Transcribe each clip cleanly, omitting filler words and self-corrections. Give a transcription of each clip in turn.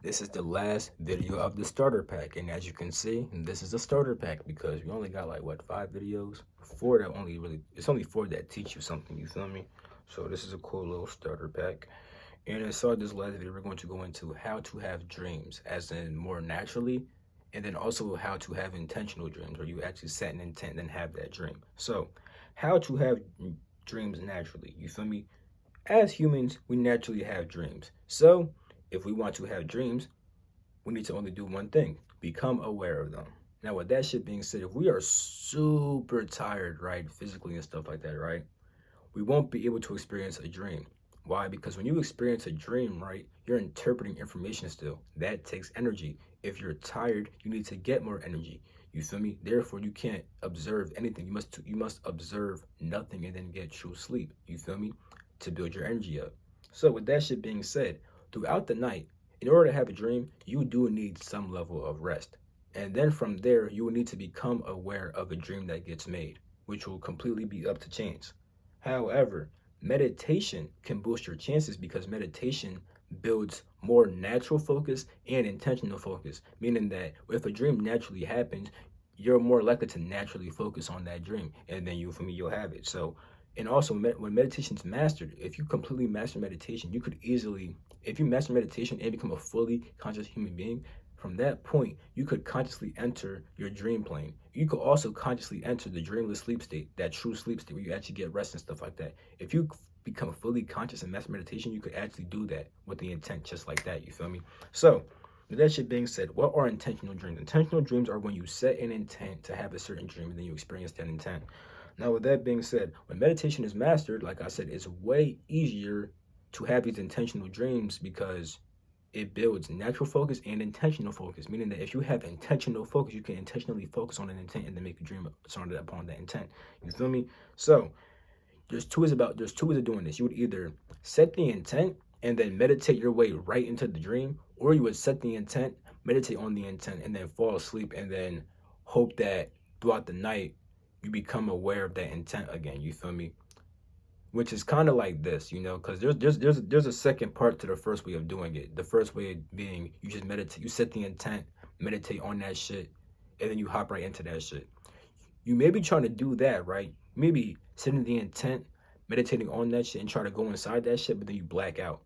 This is the last video of the starter pack, and as you can see, this is a starter pack because we only got like what, 5 videos? Four that only really, it's only four that teach you something, you feel me? So this is a cool little starter pack. And inside this last video, we're going to go into how to have dreams, as in more naturally, and then also how to have intentional dreams, where you actually set an intent and have that dream. So, how to have dreams naturally, you feel me? As humans, we naturally have dreams. So, if we want to have dreams, we need to only do one thing: become aware of them. Now, with that shit being said, if we are super tired, right, physically and stuff like that, right, we won't be able to experience a dream. Why? Because when you experience a dream, right, you're interpreting information still. That takes energy. If you're tired, you need to get more energy. You feel me? Therefore, you can't observe anything. You must observe nothing and then get true sleep. You feel me? To build your energy up. So with that shit being said, throughout the night, in order to have a dream, you do need some level of rest. And then from there, you will need to become aware of a dream that gets made, which will completely be up to chance. However, meditation can boost your chances because meditation builds more natural focus and intentional focus, meaning that if a dream naturally happens, you're more likely to naturally focus on that dream, and then for me, you'll have it. So, and also when meditation is mastered, if you completely master meditation, you could easily, if you master meditation and become a fully conscious human being, from that point, you could consciously enter your dream plane. You could also consciously enter the dreamless sleep state, that true sleep state where you actually get rest and stuff like that. If you become fully conscious and master meditation, you could actually do that with the intent just like that. You feel me? So, with that shit being said, what are intentional dreams? Intentional dreams are when you set an intent to have a certain dream and then you experience that intent. Now, with that being said, when meditation is mastered, like I said, it's way easier to have these intentional dreams because it builds natural focus and intentional focus, meaning that if you have intentional focus, you can intentionally focus on an intent and then make a dream surrounded upon that intent. You feel me? So there's two ways of doing this. You would either set the intent and then meditate your way right into the dream, or you would set the intent, meditate on the intent, and then fall asleep and then hope that throughout the night you become aware of that intent again. You feel me? Which is kind of like this, because there's a second part to the first way of doing it. The first way being you just meditate, you set the intent, meditate on that shit, and then you hop right into that shit. You may be trying to do that, right? Maybe setting the intent, meditating on that shit, and try to go inside that shit, but then you black out.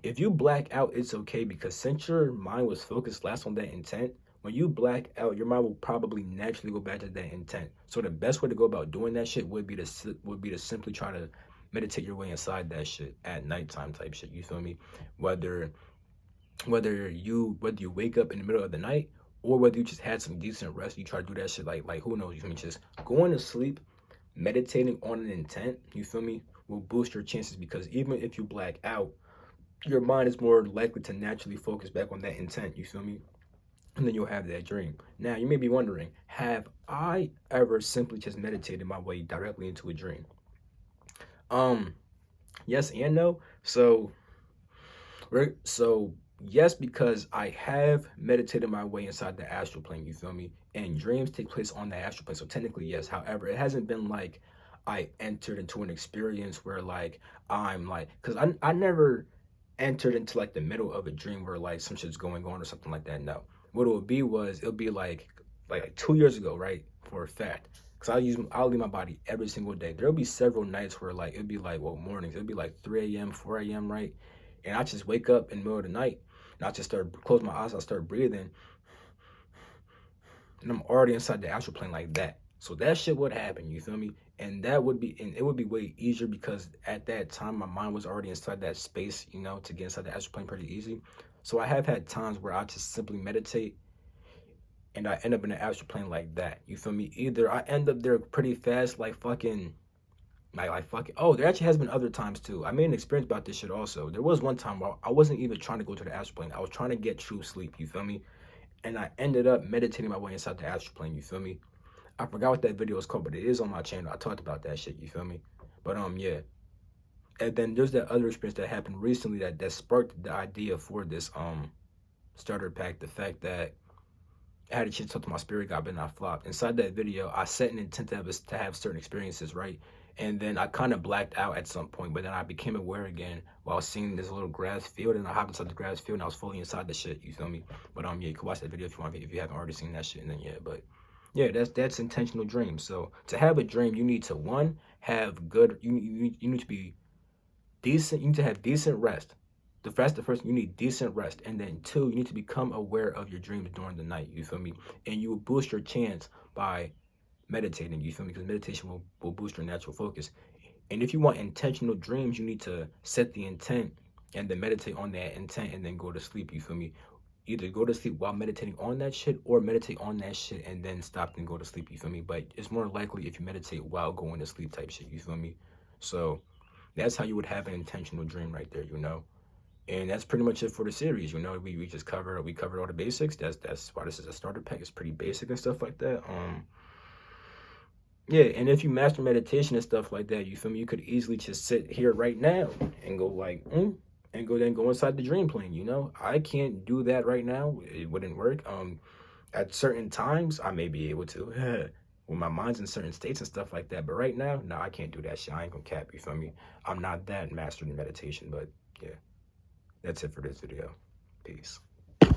If you black out, it's okay because since your mind was focused last on that intent, when you black out, your mind will probably naturally go back to that intent. So the best way to go about doing that shit would be to simply try to meditate your way inside that shit at nighttime type shit. You feel me? Whether whether you wake up in the middle of the night or whether you just had some decent rest, you try to do that shit like who knows? You feel me? Just going to sleep, meditating on an intent. You feel me? Will boost your chances because even if you black out, your mind is more likely to naturally focus back on that intent. You feel me? And then you'll have that dream. Now, you may be wondering, have I ever simply just meditated my way directly into a dream? Um, yes and no. So yes, because I have meditated my way inside the astral plane. You feel me? And dreams take place on the astral plane. So technically, yes. However, it hasn't been like I entered into an experience where like I'm like, because I never entered into like the middle of a dream where like some shit's going on or something like that. No, what it would be was it'll be like 2 years ago, right? For a fact, because I'll leave my body every single day. There'll be several nights where like it'll be like mornings. It'll be like 3 a.m., 4 a.m., right? And I just wake up in the middle of the night and I just start close my eyes. I start breathing, and I'm already inside the astral plane like that. So that shit would happen. You feel me? And it would be way easier because at that time my mind was already inside that space, to get inside the astral plane pretty easy. So I have had times where I just simply meditate and I end up in the astral plane like that. You feel me? Either I end up there pretty fast, like fucking, like fucking. Oh, there actually has been other times too. I made an experience about this shit also. There was one time where I wasn't even trying to go to the astral plane. I was trying to get true sleep. You feel me? And I ended up meditating my way inside the astral plane. You feel me? I forgot what that video is called, but it is on my channel. I talked about that shit. You feel me? But yeah. And then there's that other experience that happened recently that sparked the idea for this starter pack. The fact that I had a chance to talk to my spirit guide, but not flopped. Inside that video, I set an intent to have certain experiences, right? And then I kind of blacked out at some point, but then I became aware again while seeing this little grass field, and I hopped inside the grass field, and I was fully inside the shit. You feel me? But yeah, you can watch that video if you want, if you haven't already seen that shit. And then yeah, but yeah, that's intentional dreams. So to have a dream, you need to one have good. You need to be decent. You need to have decent rest. The first, you need decent rest, and then two, you need to become aware of your dreams during the night. You feel me? And you will boost your chance by meditating. You feel me? Because meditation will boost your natural focus. And if you want intentional dreams, you need to set the intent and then meditate on that intent and then go to sleep. You feel me? Either go to sleep while meditating on that shit or meditate on that shit and then stop and go to sleep. You feel me? But it's more likely if you meditate while going to sleep type shit. You feel me? So that's how you would have an intentional dream right there, you know? And that's pretty much it for the series. You know, we just covered all the basics. That's why this is a starter pack. It's pretty basic and stuff like that. Yeah, and if you master meditation and stuff like that, you feel me? You could easily just sit here right now and go like, and go inside the dream plane. You know, I can't do that right now. It wouldn't work. At certain times, I may be able to, when my mind's in certain states and stuff like that. But right now, no, I can't do that shit. I ain't gonna cap. You feel me? I'm not that mastered in meditation. But yeah, that's it for this video. Peace.